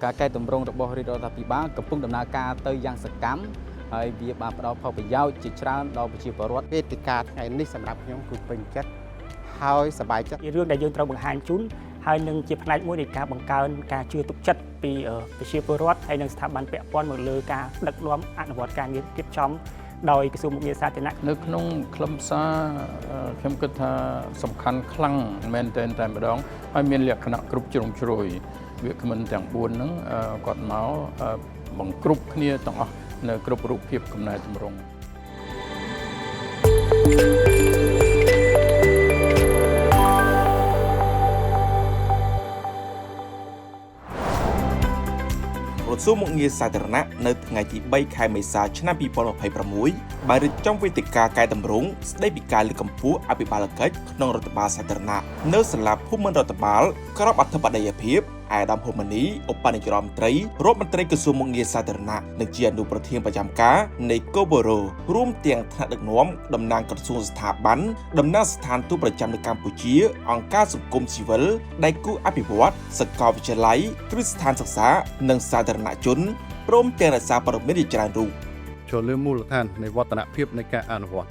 ការកែតម្រង់របស់រាជរដ្ឋាភិបាលកំពុងដំណើរការទៅយ៉ាងសកម្មហើយវាបានផ្ដល់ផលប្រយោជន៍ជាច្រើនដល់ប្រជាពលរដ្ឋ វេទិកាថ្ងៃនេះសម្រាប់ខ្ញុំគឺពេញចិត្តហើយសប្បាយចិត្ត ជារឿងដែលយើងត្រូវបង្ហាញជូនហើយនឹងជាផ្នែកមួយនៃការបង្កើនការជឿទុកចិត្តពីប្រជាពលរដ្ឋហើយនិងស្ថាប័នពាក់ព័ន្ធមកលើការដឹកនាំអនុវត្តការងាររៀបចំដោយក្រសួងមុខងារសាធារណៈ នៅក្នុងខ្លឹមសារខ្ញុំគិតថាសំខាន់ខ្លាំងមែនទែនតែម្ដងហើយមានលក្ខណៈគ្រប់ជ្រុងជ្រោយវាគ្មិនទាំង4ហ្នឹងគាត់មកបង្គ្រប់គ្នាទាំងអស់នៅគ្រប់រូបភាពកំណែតម្រង់ក្រសួងមុខងារសាធារណៈនៅថ្ងៃទី3ខែមេសាឆ្នាំ2026បានរៀបចំវេទិកាកែតម្រង់ស្ដីពីការលើកកម្ពស់អភិបាលកិច្ចក្នុងរដ្ឋបាលសាធារណៈនៅសាលាភូមិន្ទរដ្ឋបាលក្របអធិបតីភាពអាដាមហ៊ុនម៉ាណីឧបនាយករដ្ឋមន្ត្រីរដ្ឋមន្ត្រីក្រសួងមុខងារសាធារណៈនិងជាអនុប្រធានប្រចាំការនៃកូបូរ៉ូរួមទាំងថ្នាក់ដឹកនាំតំណាងក្រសួងស្ថាប័នតំណាងស្ថានទូតប្រចាំនៅកម្ពុជាអង្គការសង្គមស៊ីវិលដៃគូអភិវឌ្ឍសាកលវិទ្យាល័យគ្រឹះស្ថានសិក្សានិងសាធារណជនព្រមទាំងរក្សាព័ត៌មានជាច្រើនរូប ចូលលើមូលដ្ឋាននៃវឌ្ឍនភាពនៃការអនុវត្ត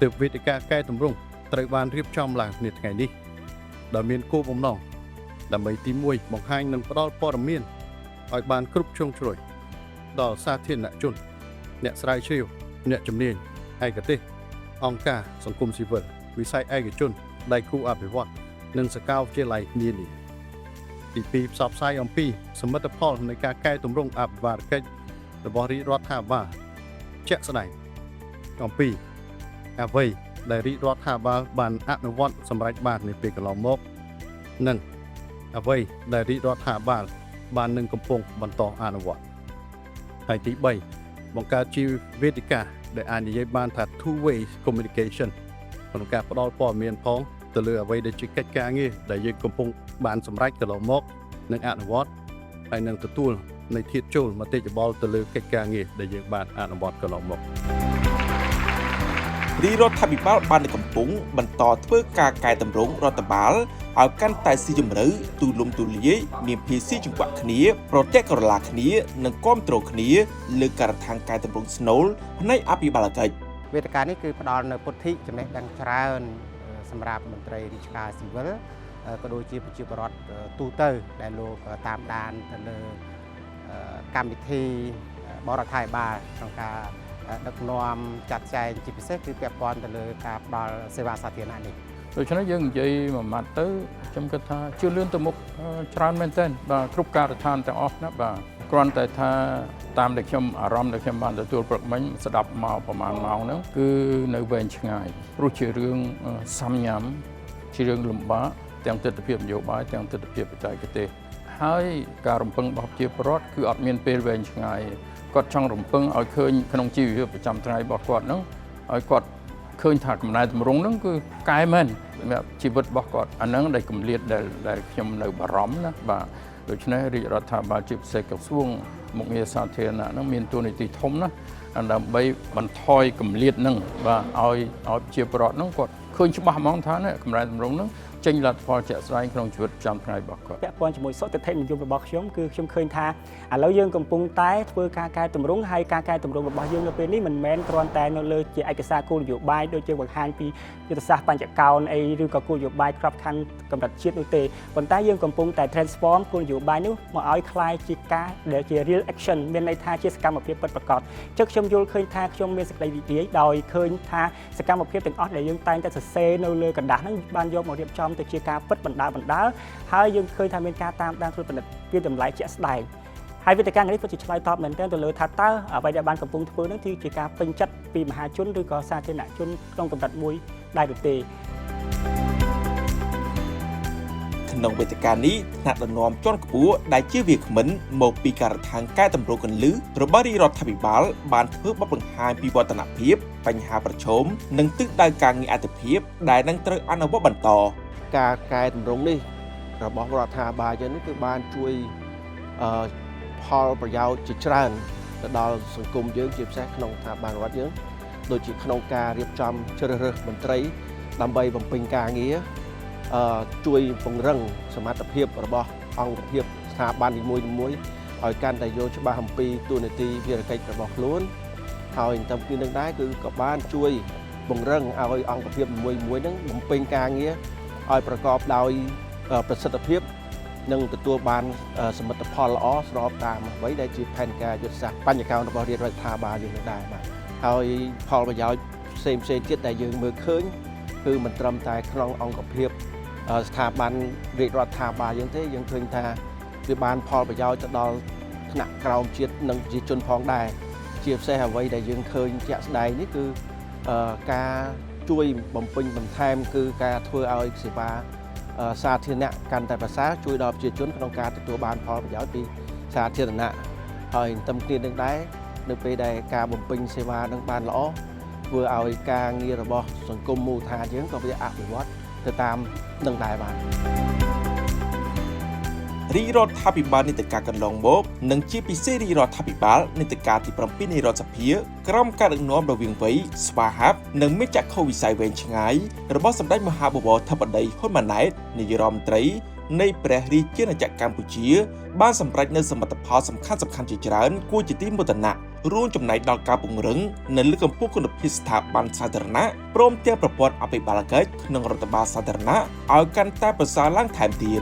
ទើបវេទិកាកែតម្រង់ត្រូវបានរៀបចំឡើងនាថ្ងៃនេះដែលមានគោលបំណងដើម្បីទី1បង្ហាញនិងផ្ដល់ព័ត៌មានឲ្យបានគ្រប់ជ្រុងជ្រោយដល់សាធារណជនអ្នកស្រាវជ្រាវអ្នកជំនាញឯកទេសអង្គការសង្គមស៊ីវិលវិស័យឯកជនដៃគូអភិវឌ្ឍនិងសាកលវិទ្យាល័យនានាទី2ផ្សព្វផ្សាយអំពីសមិទ្ធផលនៃការកែតម្រង់អភិបាលកិច្ចរបស់រាជរដ្ឋាភិបាលជាក់ស្ដែងអំពីអ្វីដែលរាជរដ្ឋាភិបាលបានអនុវត្តសម្រាប់បាននាពេលកន្លងមកនិងអ្វីដែលរាជរដ្ឋាភិបាលបាននឹងកំពុងបន្តអនុវត្តហើយទី3បង្កើតជាវេទិកាដែលអាចនិយាយបានថា two way communication ក្នុងការផ្ដល់ព័ត៌មានផងទៅលើអ្វីដែលជាកិច្ចការងារដែលយើងកំពុងបានសម្រេចកន្លងមកនិងអនុវត្តហើយនឹងទទួលនៃធាតុចូលមតិយោបល់ទៅលើកិច្ចការងារដែលយើងបានអនុវត្តកន្លងមក រាជរដ្ឋាភិបាលបានកំពុងបន្តធ្វើការកែតម្រង់រដ្ឋបាលឲ្យកាន់តែស៊ីជម្រៅទូលំទូលាយមានភាពស៊ីចង្វាក់គ្នាប្រតិករឡាគ្នានិងគាំទ្រគ្នាលើការដ្ឋានកែតម្រង់ស្នូលផ្នែកអភិបាលកិច្ច វេទិកានេះគឺផ្ដល់នូវពុទ្ធិចំណេះដឹងច្រើនសម្រាប់មន្ត្រីរាជការស៊ីវិលក៏ដូចជាប្រជាពលរដ្ឋទូទៅដែលលោកតាមដានទៅលើកម្មវិធីបរដ្ឋាភិបាលក្នុងការដឹកនាំចាត់ចែងជាពិសេសគឺពាក់ព័ន្ធទៅលើការផ្ដល់សេវាសាធារណៈនេះ ដូច្នេះយើងនិយាយមួយម៉ាត់ទៅខ្ញុំគិតថាជឿលឿនទៅមុខច្រើនមែនទែនបាទគ្រប់ការដ្ឋានទាំងអស់ណាបាទគ្រាន់តែថាតាមដែលខ្ញុំអារម្មណ៍ដែលខ្ញុំបានទទួលព្រឹកមិញស្ដាប់មកប្រហែលម៉ោងហ្នឹងគឺនៅវែងឆ្ងាយព្រោះជារឿងសាំញ៉ាំជារឿងលំបាកទាំងទស្សនវិជ្ជានយោបាយទាំងទស្សនវិជ្ជាបច្ចេកទេសហើយការរំពឹងរបស់ប្រជាពលរដ្ឋគឺអត់មានពេលវែងឆ្ងាយគាត់ចង់រំពឹងឲ្យឃើញក្នុងជីវភាពប្រចាំថ្ងៃរបស់គាត់ហ្នឹងឲ្យគាត់ឃើញថាកំណែតម្រង់ហ្នឹងគឺកែមែនសម្រាប់ជីវិតរបស់គាត់អាហ្នឹងដែលគម្លាតដែលខ្ញុំនៅបារម្ភណាបាទដូច្នេះរាជរដ្ឋាភិបាលជាពិសេសក្រសួងមុខងារសាធារណៈហ្នឹងមានតួនាទីធំណាស់ដើម្បីបន្ថយគម្លាតហ្នឹងបាទឲ្យប្រជាពលរដ្ឋហ្នឹងគាត់ឃើញច្បាស់ហ្មងថាកំណែតម្រង់ហ្នឹងចេញលទ្ធផលជាក់ស្ដែងក្នុងជីវិតប្រចាំថ្ងៃរបស់គាត់ ពាក់ព័ន្ធជាមួយសុខភាពនិយមរបស់ខ្ញុំគឺខ្ញុំឃើញថាឥឡូវយើងកំពុងតែធ្វើការកែតម្រង់ហើយការកែតម្រង់របស់យើងនៅពេលនេះមិនមែនគ្រាន់តែនៅលើជាឯកសារគោលនយោបាយដូចជាបង្ហាញពីយុទ្ធសាស្ត្របញ្ចកោណអីឬក៏គោលនយោបាយក្របខ័ណ្ឌកម្រិតជាតិនោះទេប៉ុន្តែយើងកំពុងតែ transform គោលនយោបាយនោះមកឲ្យคล้ายជាការដែលជា real action មានន័យថាជាសកម្មភាពពិតប្រាកដចុះខ្ញុំយល់ឃើញថាខ្ញុំមានសេចក្តីរីករាយដោយឃើញថាសកម្មភាពទាំងអស់ដែលយើងតែងតែសរសេរនៅលើกระดาษហ្នឹងបានយកមករៀបចំទៅជាការពិតបណ្ដាលហើយយើងឃើញថាមានការតាមដានត្រួតពិនិត្យពីតម្លៃជាក់ស្ដែងហើយវេទិកានេះក៏ជាឆ្លើយតបមែនទែនទៅលើថាតើអ្វីដែលបានកំពុងធ្វើនោះគឺជាការពេញចិត្តពីមហាជនឬក៏សាធារណជនក្នុងកម្រិតមួយដែរឬទេ ក្នុងវេទិកានេះថ្នាក់ដឹកនាំជាន់ខ្ពស់ដែលជាវាគ្មិនមកពីការដ្ឋានកែតម្រង់កន្លឹះរបស់រាជរដ្ឋាភិបាលបានធ្វើបទបង្ហាញពីវឌ្ឍនភាពបញ្ហាប្រឈមនិងទិសដៅការងារអត្ថិភាពដែលនឹងត្រូវអនុវត្តបន្ត ការកែតម្រង់នេះរបស់រដ្ឋាភិបាលយើងនេះគឺបានជួយផលប្រយោជន៍ជាច្រើនទៅដល់សង្គមយើងជាពិសេសក្នុងស្ថាប័នរដ្ឋយើងដូចជាក្នុងការរៀបចំជ្រើសរើសមន្ត្រីដើម្បីបំពេញការងារជួយពង្រឹងសមត្ថភាពរបស់អង្គភាព ស្ថាប័ននីមួយៗឲ្យកាន់តែយល់ច្បាស់អំពីទូនាទីភារកិច្ចរបស់ខ្លួនហើយតាមគ្នានឹងដែរគឺក៏បានជួយបង្រឹងឲ្យអង្គភាពនីមួយៗហ្នឹងបំពេញការងារឲ្យប្រកបដោយប្រសិទ្ធភាពនិងទទួលបានសមិទ្ធផលល្អស្របតាមអ្វីដែលជាផែនការយុទ្ធសាស្ត្របញ្ញកោណរបស់រាជរដ្ឋាភិបាលយើងនឹងដែរបាទហើយផលប្រយោជន៍ផ្សេងទៀតដែលយើងមើលឃើញគឺមិនត្រឹមតែក្នុងអង្គភាពស្ថាប័នរាជរដ្ឋាភិបាលយើងទេយើងឃើញថាវាបានផលប្រយោជន៍ទៅដល់ថ្នាក់ក្រោមជាតិនិងប្រជាជនផងដែរជាពិសេសអ្វីដែលយើងឃើញជាក់ស្ដែងនេះគឺការជួយបំពេញបន្ថែមគឺការធ្វើឲ្យសេវាសាធារណៈកាន់តែប្រសើរជួយដល់ប្រជាជនក្នុងការទទួលបានផលប្រយោជន៍ពីសាធារណៈហើយតាមគ្នានឹងដែរនៅពេលដែលការបំពេញសេវានឹងបានល្អធ្វើឲ្យការងាររបស់សង្គមមូលដ្ឋានយើងក៏វាអភិវឌ្ឍទៅតាមនឹងដែរបាទរាជរដ្ឋាភិបាលនីតិកាលកន្លងមកនិងជាពិសេសរាជរដ្ឋាភិបាលនីតិកាលទី7នៃរដ្ឋសភាក្រោមការដឹកនាំដ៏វាងវៃស្វាហាប់និងមានចក្ខុវិស័យវែងឆ្ងាយរបស់សម្ដេចមហាបវរធិបតីហ៊ុនម៉ាណែតនាយរដ្ឋមន្ត្រីនៃព្រះរាជាណាចក្រកម្ពុជាបានសម្រេចនូវសមិទ្ធផលសំខាន់ៗជាច្រើនគួរជាទីមោទនៈរួមចំណែកដល់ការពង្រឹងនិងលើកកម្ពស់គុណភាពស្ថាប័នសាធារណៈព្រមទាំងប្រព័ន្ធអភិបាលកិច្ចក្នុងរដ្ឋបាលសាធារណៈឲ្យកាន់តែប្រសើរឡើងថែមទៀត